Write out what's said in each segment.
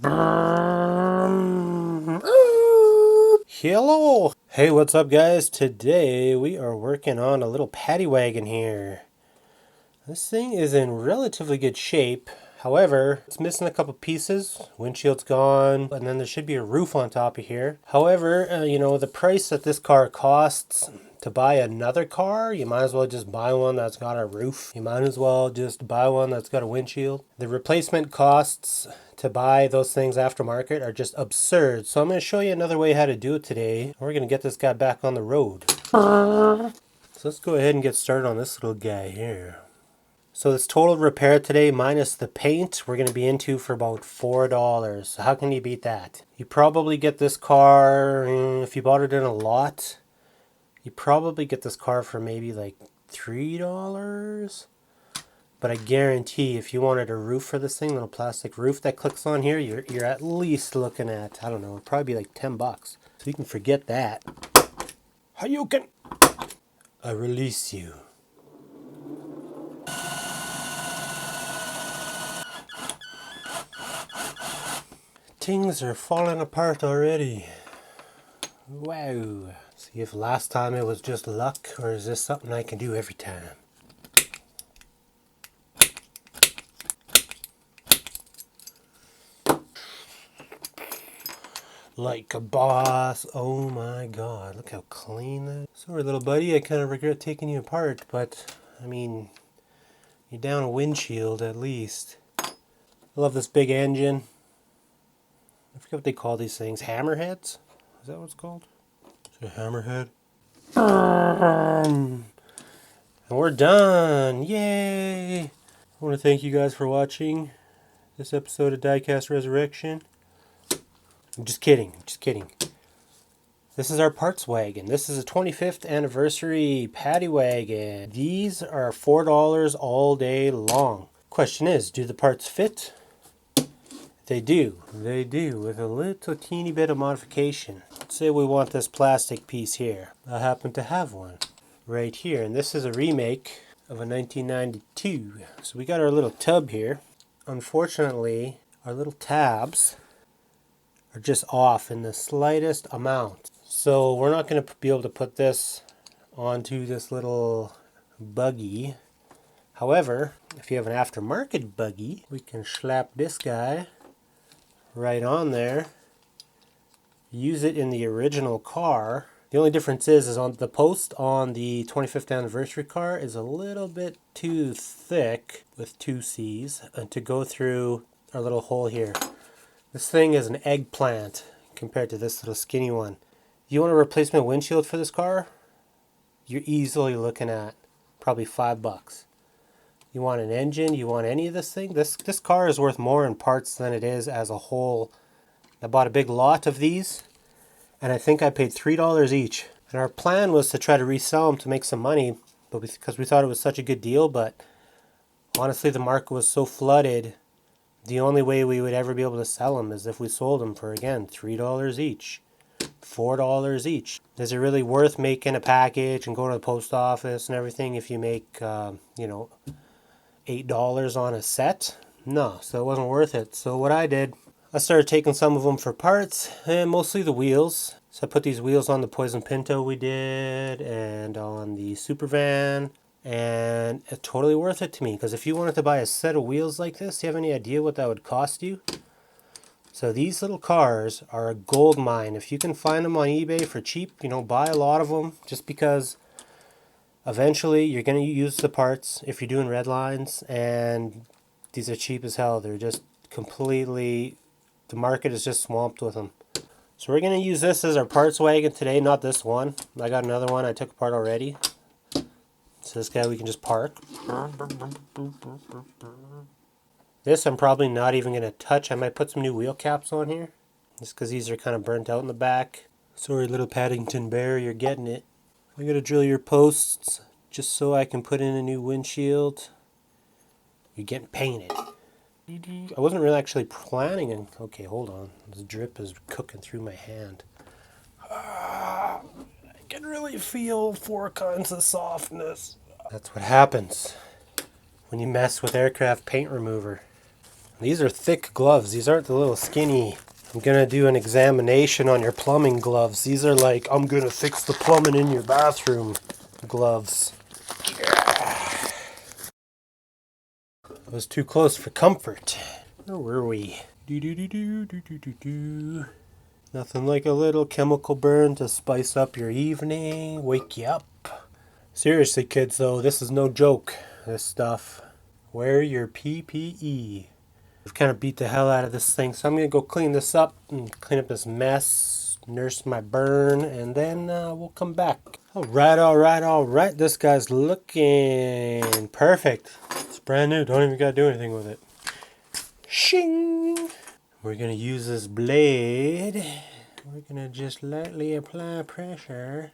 Hello! Hey, what's up guys? Today we are working on a little Paddy Wagon here. This thing is in relatively good shape. However, it's missing a couple pieces. Windshield's gone, and then there should be a roof on top of here. However, the price that this car costs to buy another car, you might as well just buy one that's got a roof. You might as well just buy one that's got a windshield. The replacement costs to buy those things aftermarket are just absurd. So I'm going to show you another way how to do it today. We're going to get this guy back on the road. So let's go ahead and get started on this little guy here. So this total repair today minus the paint we're going to be into for about $4. So how can you beat that? You probably get this car, if you bought it in a lot, you probably get this car for maybe like $3. But I guarantee if you wanted a roof for this thing, little plastic roof that clicks on here, you're at least looking at, I don't know, it'd probably be like $10. So you can forget that. Hadouken! I release you. Things are falling apart already. Wow. See if last time it was just luck, or is this something I can do every time? Like a boss. Oh my god, look how clean that is. Sorry little buddy, I kind of regret taking you apart, but I mean, you're down a windshield at least. I love this big engine. I forget what they call these things. Hammerheads? Is that what it's called? It's a hammerhead. And we're done. Yay! I want to thank you guys for watching this episode of Diecast Resurrection. I'm just kidding. Just kidding. This is our parts wagon. This is a 25th anniversary Paddy Wagon. These are $4 all day long. Question is, do the parts fit? They do. They do, with a little teeny bit of modification. Let's say we want this plastic piece here. I happen to have one right here, and this is a remake of a 1992. So we got our little tub here. Unfortunately, our little tabs are just off in the slightest amount. So we're not going to be able to put this onto this little buggy. However, if you have an aftermarket buggy, we can slap this guy right on there, use it in the original car. The only difference is on the post on the 25th anniversary car is a little bit too thick with 2 C's to go through our little hole here. This thing is an eggplant compared to this little skinny one. You want a replacement windshield for this car? You're easily looking at probably $5. You want an engine, you want any of this thing? This car is worth more in parts than it is as a whole. I bought a big lot of these, and I think I paid $3 each. And our plan was to try to resell them to make some money, but because we thought it was such a good deal, but honestly the market was so flooded, the only way we would ever be able to sell them is if we sold them for, again, $3 each. $4 each. Is it really worth making a package and going to the post office and everything if you make, $8 on a set? No, so it wasn't worth it. So what I did, I started taking some of them for parts, and mostly the wheels. So I put these wheels on the Poison Pinto we did, and on the Super Van, and it's totally worth it to me, because if you wanted to buy a set of wheels like this, do you have any idea what that would cost you? So these little cars are a gold mine. If you can find them on eBay for cheap, buy a lot of them, just because eventually you're going to use the parts if you're doing Redlines, and these are cheap as hell. They're just completely, the market is just swamped with them. So we're going to use this as our parts wagon today, not this one. I got another one I took apart already. So this guy we can just park. This I'm probably not even going to touch. I might put some new wheel caps on here, just because these are kind of burnt out in the back. Sorry little Paddington Bear, you're getting it. I gotta drill your posts just so I can put in a new windshield. You're getting painted. I wasn't really actually planning on... Okay, hold on. This drip is cooking through my hand. I can really feel 4 kinds of softness. That's what happens when you mess with aircraft paint remover. These are thick gloves. These aren't the little skinny. I'm gonna do an examination on your plumbing gloves. These are like, I'm gonna fix the plumbing in your bathroom gloves. It was too close for comfort. Where were we? Do. Nothing like a little chemical burn to spice up your evening, wake you up. Seriously, kids, though, this is no joke. This stuff. Wear your PPE. I've kind of beat the hell out of this thing, so I'm going to go clean this up and clean up this mess, nurse my burn, and then we'll come back. All right. This guy's looking perfect. It's brand new. Don't even got to do anything with it. Shing! We're going to use this blade. We're going to just lightly apply pressure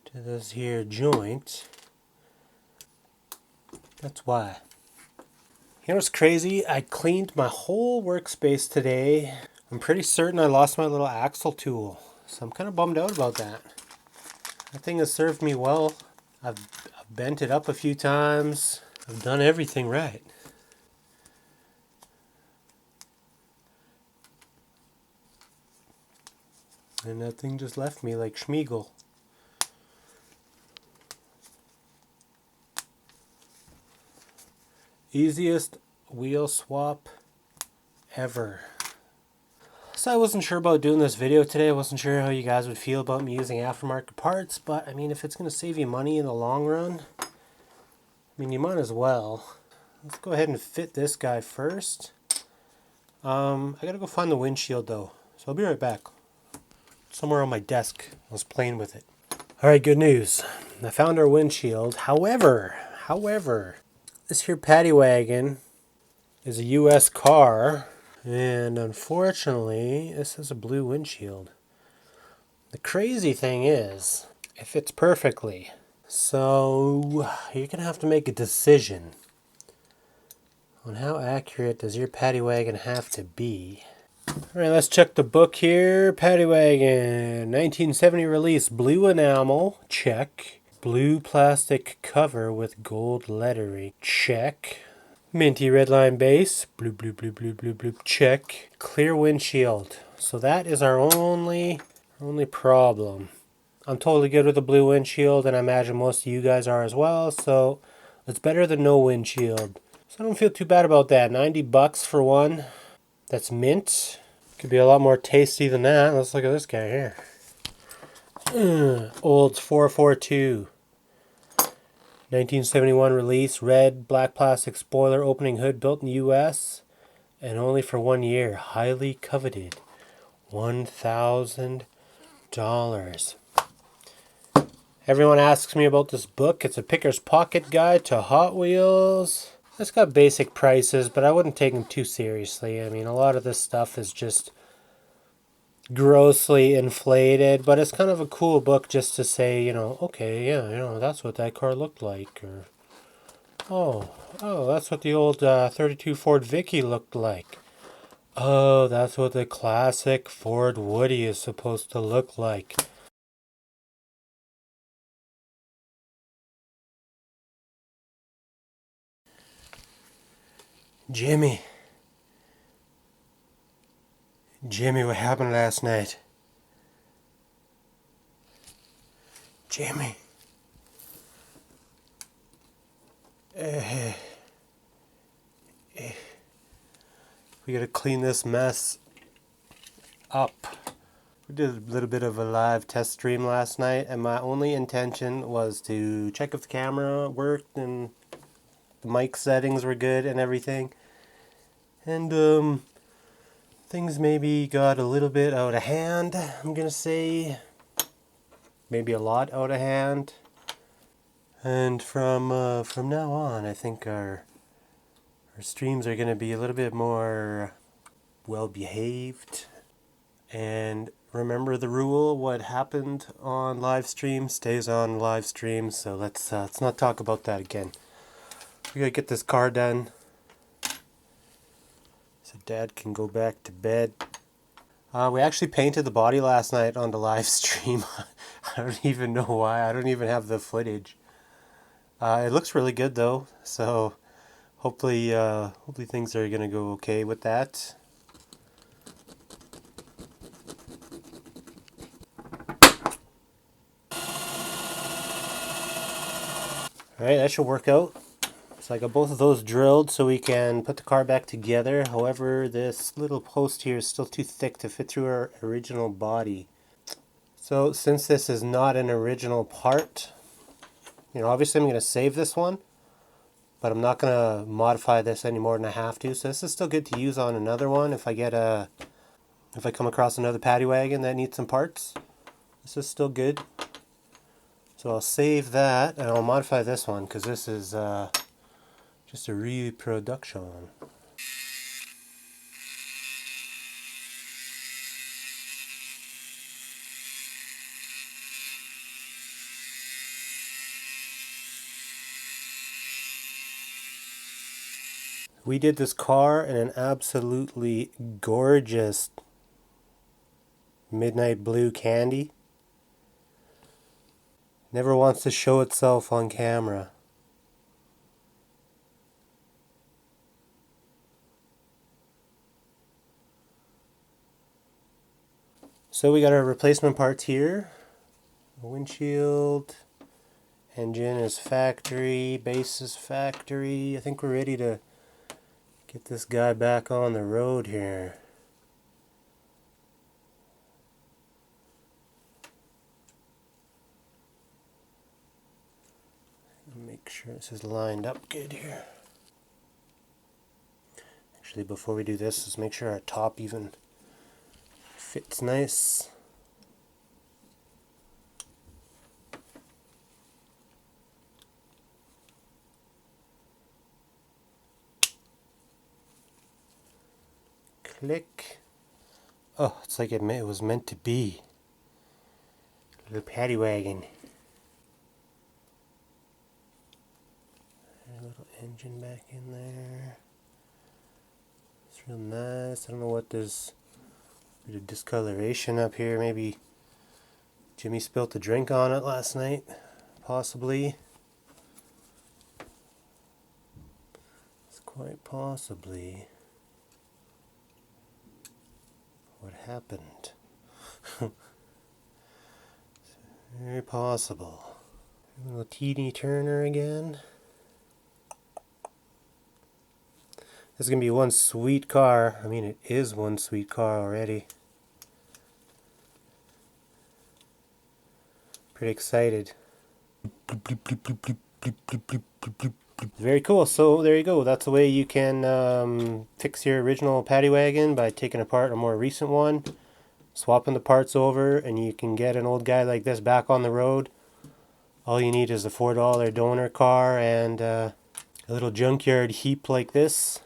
to this here joint. That's why. You know what's crazy? I cleaned my whole workspace today. I'm pretty certain I lost my little axle tool. So I'm kind of bummed out about that. That thing has served me well. I've bent it up a few times. I've done everything right. And that thing just left me like Schmeagol. Easiest wheel swap ever. So I wasn't sure about doing this video today. I wasn't sure how you guys would feel about me using aftermarket parts, but I mean, if it's going to save you money in the long run, I mean, you might as well. Let's go ahead and fit this guy first. I gotta go find the windshield though, so I'll be right back. Somewhere on my desk. I was playing with it. Alright, good news. I found our windshield. However, this here Paddy Wagon is a US car, and unfortunately, this has a blue windshield. The crazy thing is, it fits perfectly. So, you're going to have to make a decision on how accurate does your Paddy Wagon have to be. Alright, let's check the book here. Paddy Wagon, 1970 release, blue enamel, check. Blue plastic cover with gold lettering, check. Minty Redline base, blue, check. Clear windshield. So that is our only problem. I'm totally good with the blue windshield, and I imagine most of you guys are as well, so it's better than no windshield. So I don't feel too bad about that. $90 for one. That's mint. Could be a lot more tasty than that. Let's look at this guy here. Olds 442. 1971 release, red, black plastic spoiler, opening hood, built in the US, and only for 1 year. Highly coveted. $1,000. Everyone asks me about this book. It's a Picker's Pocket Guide to Hot Wheels. It's got basic prices, but I wouldn't take them too seriously. I mean, a lot of this stuff is just grossly inflated, but it's kind of a cool book just to say, you know, okay, yeah, you know, that's what that car looked like, or oh, that's what the old 32 Ford Vicky looked like. Oh, that's what the classic Ford Woody is supposed to look like. Jimmy, what happened last night? Jimmy. We gotta clean this mess up. We did a little bit of a live test stream last night, and my only intention was to check if the camera worked and the mic settings were good and everything. And things maybe got a little bit out of hand, I'm gonna say. Maybe a lot out of hand. And from now on, I think our streams are gonna be a little bit more well behaved. And remember the rule: what happened on live stream stays on live stream. So let's not talk about that again. We gotta get this car done so Dad can go back to bed. We actually painted the body last night on the live stream. I don't even know why. I don't even have the footage. It looks really good though. So hopefully things are gonna go okay with that. Alright, that should work out. So I got both of those drilled so we can put the car back together. However, this little post here is still too thick to fit through our original body. So since this is not an original part, obviously I'm going to save this one, but I'm not going to modify this any more than I have to. So this is still good to use on another one if I come across another Paddy Wagon that needs some parts. This is still good. So I'll save that and I'll modify this one because this is just a reproduction. We did this car in an absolutely gorgeous midnight blue candy. Never wants to show itself on camera. So we got our replacement parts here. Windshield, engine is factory, base is factory. I think we're ready to get this guy back on the road here. Make sure this is lined up good here. Actually, before we do this, let's make sure our top even fits nice. Click. Oh, it's like it was meant to be. Little Paddy Wagon. A little engine back in there. It's real nice. I don't know what there's a bit of discoloration up here. Maybe Jimmy spilt a drink on it last night. Possibly. It's quite possibly what happened. Very possible. A little teeny turner again. This is going to be one sweet car. I mean, it is one sweet car already. Pretty excited. Very cool. So there you go. That's the way you can fix your original Paddy Wagon by taking apart a more recent one, swapping the parts over, and you can get an old guy like this back on the road. All you need is a $4 donor car and a little junkyard heap like this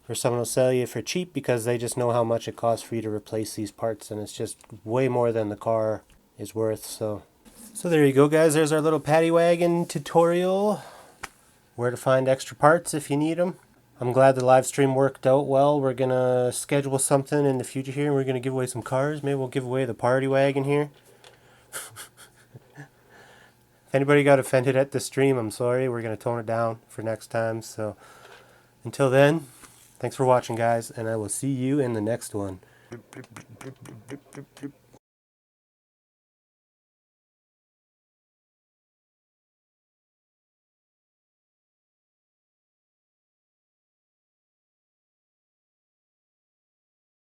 for someone to sell you for cheap because they just know how much it costs for you to replace these parts, and it's just way more than the car is worth. So there you go, guys. There's our little Paddy Wagon tutorial. Where to find extra parts if you need them. I'm glad the live stream worked out well. We're going to schedule something in the future here, and we're going to give away some cars. Maybe we'll give away the Paddy Wagon here. If anybody got offended at the stream, I'm sorry. We're going to tone it down for next time. So until then, thanks for watching, guys, and I will see you in the next one.